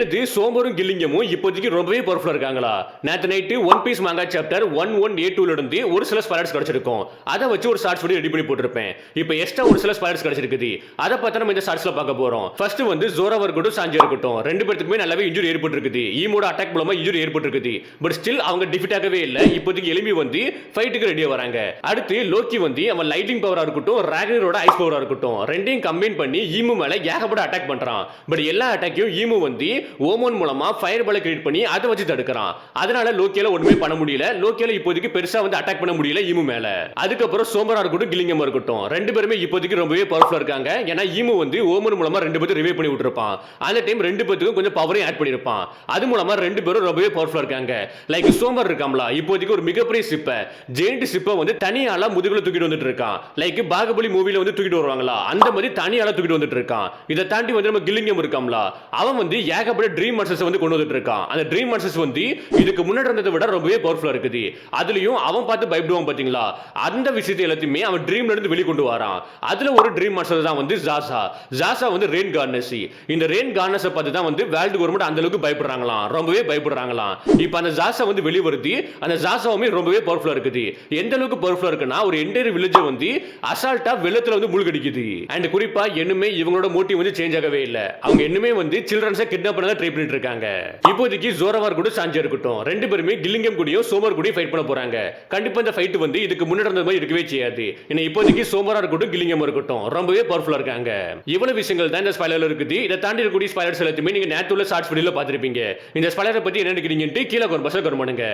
என்னது சோம்பரும் கில்லிங்கமும் இப்போதைக்கு ரொம்பவே பவர்ஃபுல்லா இருக்காங்களா? நேத்து நைட்டு ஒன் பீஸ் மாங்கா சாப்டர் 11A2 இருந்து ஒரு சில ஸ்பாய்லர்ஸ் கிடைச்சிருக்கும். அதை வச்சு ஒரு ஷார்ட்ஸ் வீடியோ ரெடி பண்ணி போட்டிருப்பேன். இப்போ எக்ஸ்ட்ரா ஒரு சில ஸ்பாய்லர்ஸ் கிடைச்சிருக்குது. அதை பார்த்தா நம்ம இந்த ஷார்ட்ஸ்ல பார்க்க போறோம். ஃபர்ஸ்ட் வந்து ஜோராவா இருக்கட்டும், சாஞ்சி இருக்கட்டும், ரெண்டு பேருக்குமே நல்லாவே இன்ஜுரி ஏற்பட்டிருக்குது. ஈமோட அட்டாக் மூலமா இன்ஜுரி ஏற்பட்டிருக்குது. பட் ஸ்டில் அவங்க டிஃபிட் ஆகவே இல்லை. இப்போதைக்கு எலிமி வந்து ஃபைட்டுக்கு ரெடியா வராங்க. அடுத்து லோக்கி வந்து அவன் லைட்டிங் பவரா இருக்கட்டும், ராகனரோட ஐஸ் பவரா இருக்கட்டும், ரெண்டையும் கம்பைன் பண்ணி ஈமு மேல ஏகப்பட்ட அட்டாக் பண்றான். பட் எல்லா அட்டாக்கையும் ஈமு வந்து ஓமோன் மூலமா ஃபயர் பால் கிரியேட் பண்ணி அதை வச்சு தடுக்கிறான். அதனால லோக்கியால ஒண்ணுமே பண்ண முடியல. லோக்கியால இப்போதைக்கு பெருசா வந்து அட்டாக் பண்ண முடியல ஈமு மேல. அதுக்கப்புறம் சோம்பரா இருக்கட்டும், கில்லிங்கமா இருக்கட்டும், ரெண்டு பேருமே இப்போதைக்கு ரொம்பவே பவர்ஃபுல்லா இருக்காங்க. ஏன்னா ஈமு வந்து ஓமோன் மூலமா ரெண்டு பேரும் ரிவைவ் பண்ணி விட்டுருப்பான். அந்த டைம் ரெண்டு பேருக்கும் கொஞ்சம் பவரையும் ஆட் பண்ணிருப்பான். அது மூலமா ரெண்டு பேரும் ரொம்பவே பவர்ஃபுல்லா இருக்காங்க. லைக் சோம்பர் இருக்காம்ல, இப்போதைக்கு ஒரு மிகப்பெரிய சிப்ப ஜெயண்ட் சிப்ப வந்து தனியால முதுகுல தூக்கிட்டு வந்துட்டு இருக்கான். லைக் பாகுபலி மூவில வந்து தூக்கிட்டு வருவாங்களா, அந்த மாதிரி தனியால தூக்கிட்டு வந்துட்டு இருக்கான். இதை தாண்டி வந்து நம்ம கில்லிங்கம் இருக்காம்ல, அவன் வந்து ஏகப்பட்ட ட்ரீம் மான்ஸ்டர்ஸ் வந்து கொண்டு வந்துட்டு இருக்கான். அந்த ட்ரீம் மான்ஸ்டர்ஸ் வந்து இதுக்கு முன்னாடி இருந்ததை விட ரொம்பவே பவர்ஃபுல்லா இருக்குது. அதுலயும் அவன் பார்த்து பயப்படுவான் பாத்தீங்களா, அந்த விஷயத்தை எல்லாத்தையுமே அவன் ட்ரீம்ல இருந்து வெளிய கொண்டு வரான். அதுல ஒரு ட்ரீம் மான்ஸ்டர் தான் வந்து ஜாசா. ஜாசா வந்து ரெயின் கார்னசி. இந்த ரெயின் கார்னஸை பார்த்து தான் வந்து வேர்ல்ட் கவர்மெண்ட் அந்த அளவுக்கு பயப்படுறாங்களாம், ரொம்பவே பயப்படுறாங்களாம். இப்போ அந்த ஜாசா வந்து வெளிய வருது. அந்த ஜாசாவுமே ரொம்பவே பவர்ஃபுல்லா இருக்குது. எந்த அளவுக்கு பவர்ஃபுல்லா இருக்குன்னா, ஒரு என்டையர் வில்லேஜ் வந்து அசால்ட்டா வெள்ளத்துல வந்து மூழ்கடிக்குது. அண்ட் குறிப்பா இன்னுமே இவங்களோட மோட்டிவ் வந்து சேஞ்ச் ஆகவே இல்லை. அவங்க இன்னுமே வந்து சில்ட்ரன்ஸை கிட்னாப் பண்ண ட்ரை பண்ணிட்டு இருக்காங்க. இப்போதைக்கு ஜோராவா இருக்கட்டும், சாஞ்சி இருக்கட்டும், ரெண்டு பேருமே கில்லிங்கம் கூடயும் சோமர் கூடயும் ஃபைட் பண்ண போறாங்க. கண்டிப்பா இந்த ஃபைட் வந்து இதுக்கு முன்னாடி இருந்த மாதிரி இருக்கவே செய்யாது. ஏன்னா இப்போதைக்கு சோமரா இருக்கட்டும், கில்லிங்கம் இருக்கட்டும், ரொம்பவே பவர்ஃபுல்லா இருக்காங்க. இவ்வளவு விஷயங்கள் தான் இந்த ஸ்பாய்லர்ல இருக்குது. இதை தாண்டி இருக்கக்கூடிய ஸ்பாய்லர்ஸ் எல்லாத்தையுமே நீங்க நேத்து உள்ள ஷார்ட்ஸ் வீடியோல பார்த்திருப்பீங்க. இந்த ஸ்பாய்லரை பத்தி என்ன நினைக்கிறீங்கன்னு கீழே ஒரு பஸ்ல கமெண்ட் பண்ணுங்க.